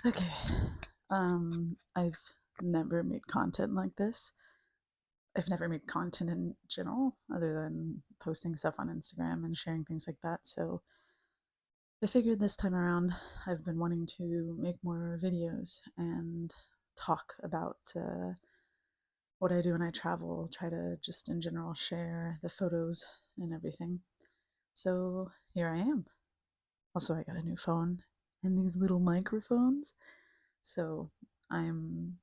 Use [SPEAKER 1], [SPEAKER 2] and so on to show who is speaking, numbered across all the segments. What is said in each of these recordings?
[SPEAKER 1] Okay. I've never made content like this. I've never made content in general, other than posting stuff on Instagram and sharing things like that. So I figured this time around, I've been wanting to make more videos and talk about what I do when I travel, try to just in general share the photos and everything. So here I am. Also, I got a new phone and these little microphones. So I'm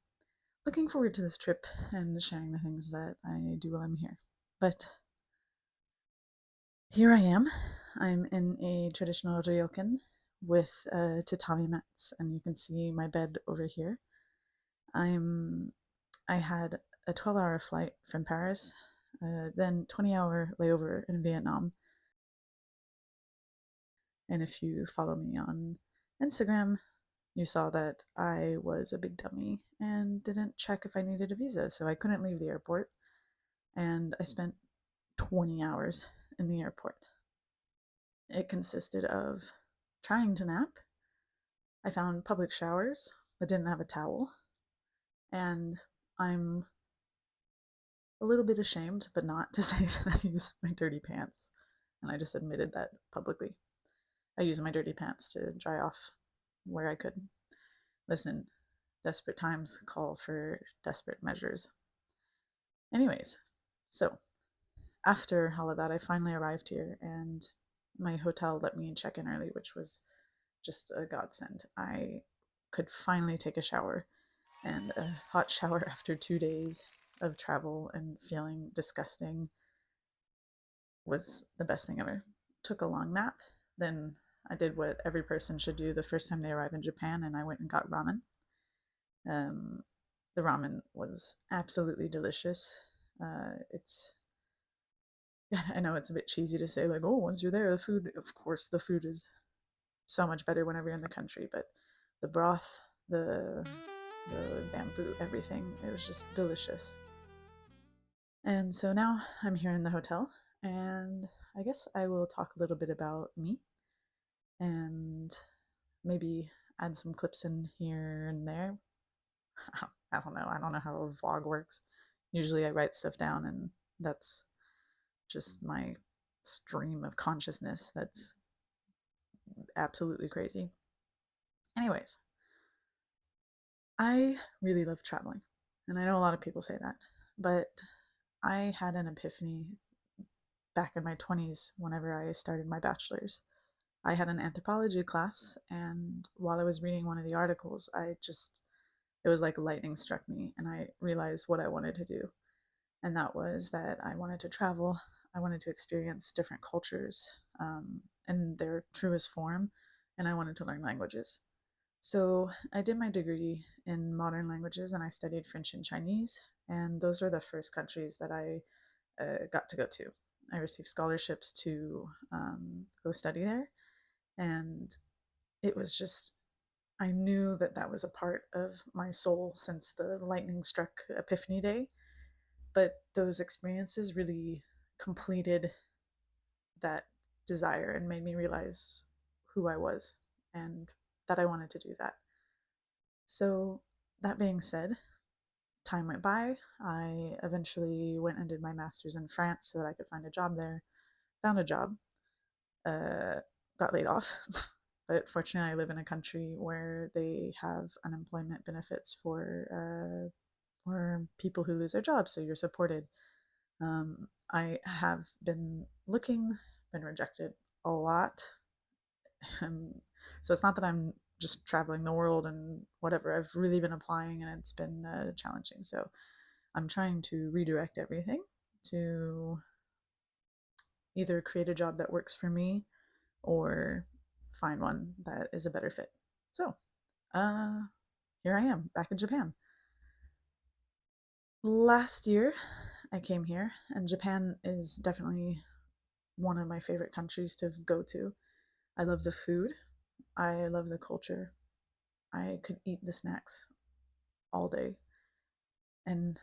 [SPEAKER 1] looking forward to this trip and sharing the things that I do while I'm here. But here I am. I'm in a traditional ryokan with tatami mats, and you can see my bed over here. I'm I had a 12-hour flight from Paris, then 20-hour layover in Vietnam. And if you follow me on Instagram, you saw that I was a big dummy and didn't check if I needed a visa, so I couldn't leave the airport. And I spent 20 hours in the airport. It consisted of trying to nap. I found public showers that didn't have a towel. And I'm a little bit ashamed, but not to say that I used my dirty pants. And I just admitted that publicly. I used my dirty pants to dry off where I could. Listen, desperate times call for desperate measures. Anyways, so after all of that, I finally arrived here and my hotel let me check in early, which was just a godsend. I could finally take a shower, and a hot shower after 2 days of travel and feeling disgusting was the best thing ever. Took a long nap, then I did what every person should do the first time they arrive in Japan, and I went and got ramen. Um, the ramen was absolutely delicious. It's I know it's a bit cheesy to say like, oh, once you're there, the food. Of course, the food is so much better whenever you're in the country, but the broth, the bamboo, everything, it was just delicious. And so now I'm here in the hotel, and I guess I will talk a little bit about me and maybe add some clips in here and there. I don't know. I don't know how a vlog works. Usually I write stuff down, and that's just my stream of consciousness that's absolutely crazy. Anyways, I really love traveling, and I know a lot of people say that, but I had an epiphany back in my 20s whenever I started my bachelor's. I had an anthropology class, and while I was reading one of the articles, it was like lightning struck me, and I realized what I wanted to do. And that was that I wanted to travel, I wanted to experience different cultures in their truest form, and I wanted to learn languages. So I did my degree in modern languages and I studied French and Chinese, and those were the first countries that I got to go to. I received scholarships to go study there, and it was just, I knew that that was a part of my soul since the lightning struck Epiphany Day. But those experiences really completed that desire and made me realize who I was and that I wanted to do that. So, that being said, time went by. I eventually went and did my master's in France so that I could find a job there. Found a job, uh, got laid off. But fortunately, I live in a country where they have unemployment benefits for people who lose their jobs, so you're supported. I have been looking, been rejected a lot. Um, so it's not that I'm just traveling the world and whatever. I've really been applying and it's been challenging. So I'm trying to redirect everything to either create a job that works for me or find one that is a better fit. So uh, here I am back in Japan. Last year, I came here, and Japan is definitely one of my favorite countries to go to. I love the food, I love the culture. I could eat the snacks all day. And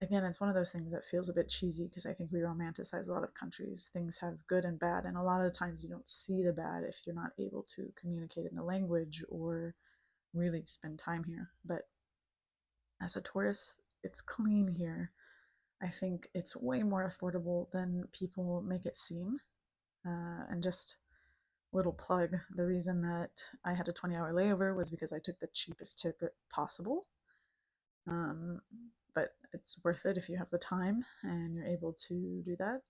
[SPEAKER 1] again, it's one of those things that feels a bit cheesy because I think we romanticize a lot of countries. Things have good and bad, and a lot of the times you don't see the bad if you're not able to communicate in the language or really spend time here. But as a tourist, it's clean here. I think it's way more affordable than people make it seem. And just little plug, the reason that I had a 20-hour layover was because I took the cheapest ticket possible. Um, but it's worth it if you have the time and you're able to do that.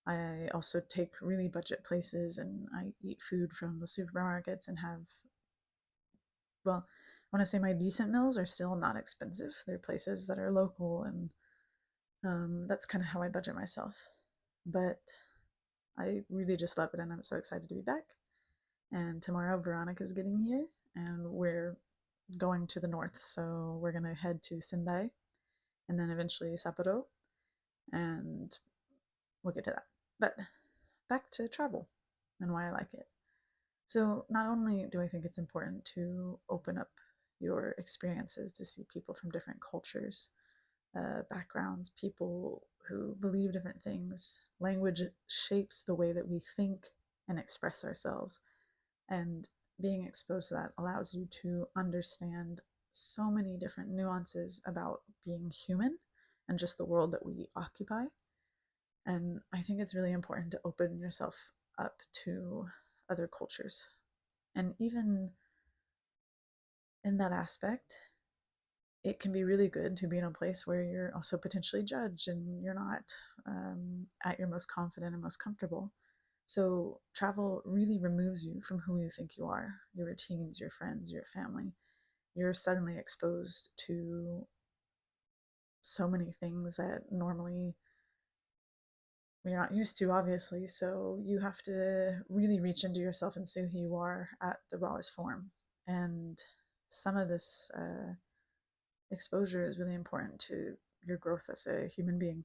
[SPEAKER 1] I also take really budget places and I eat food from the supermarkets and have, well, I want to say my decent meals are still not expensive. They're places that are local, and that's kind of how I budget myself. But I really just love it, and I'm so excited to be back. And tomorrow, Veronica's getting here, and we're going to the north. So we're going to head to Sendai and then eventually Sapporo, and we'll get to that. But back to travel and why I like it. So, not only do I think it's important to open up your experiences to see people from different cultures, backgrounds, people who believe different things, language shapes the way that we think and express ourselves. And being exposed to that allows you to understand so many different nuances about being human and just the world that we occupy. And I think it's really important to open yourself up to other cultures. And even in that aspect, it can be really good to be in a place where you're also potentially judged and you're not at your most confident and most comfortable. So, travel really removes you from who you think you are, your routines, your friends, your family. You're suddenly exposed to so many things that normally you're not used to, obviously. So, you have to really reach into yourself and see who you are at the rawest form. And some of this exposure is really important to your growth as a human being.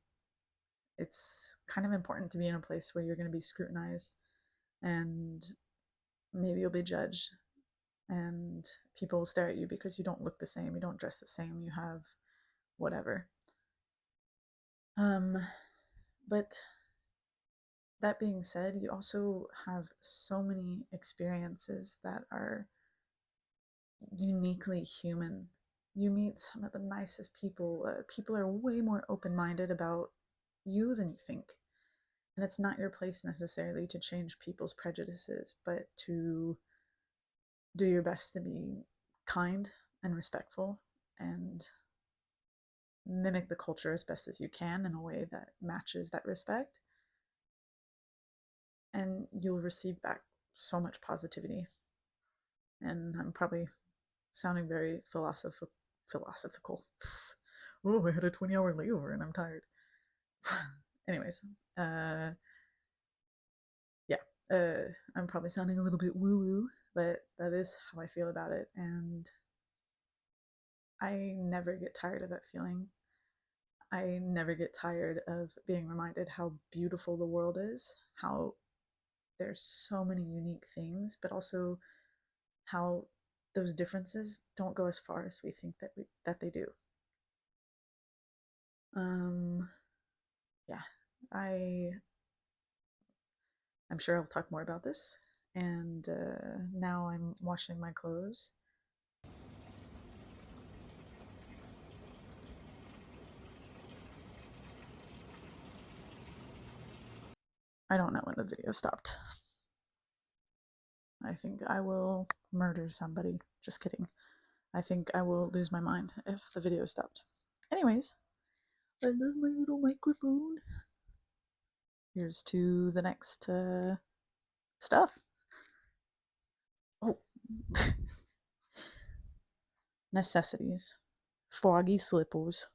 [SPEAKER 1] It's kind of important to be in a place where you're going to be scrutinized and maybe you'll be judged and people will stare at you because you don't look the same, you don't dress the same, you have whatever. Um, but that being said, you also have so many experiences that are uniquely human. You meet some of the nicest people. People are way more open minded about you than you think. And it's not your place necessarily to change people's prejudices, but to do your best to be kind and respectful and mimic the culture as best as you can in a way that matches that respect. And you'll receive back so much positivity. And I'm probably sounding very philosophical. Oh, I had a 20-hour layover and I'm tired. Anyways, uh, yeah, I'm probably sounding a little bit woo woo, but that is how I feel about it. And I never get tired of that feeling. I never get tired of being reminded how beautiful the world is, how there's so many unique things, but also how those differences don't go as far as we think that they do. Um, yeah, I I'm sure I'll talk more about this. And now I'm washing my clothes. I don't know when the video stopped. I think I will murder somebody. Just kidding. I think I will lose my mind if the video stopped. Anyways, I love my little microphone. Here's to the next stuff. Oh, necessities. Froggy slippers.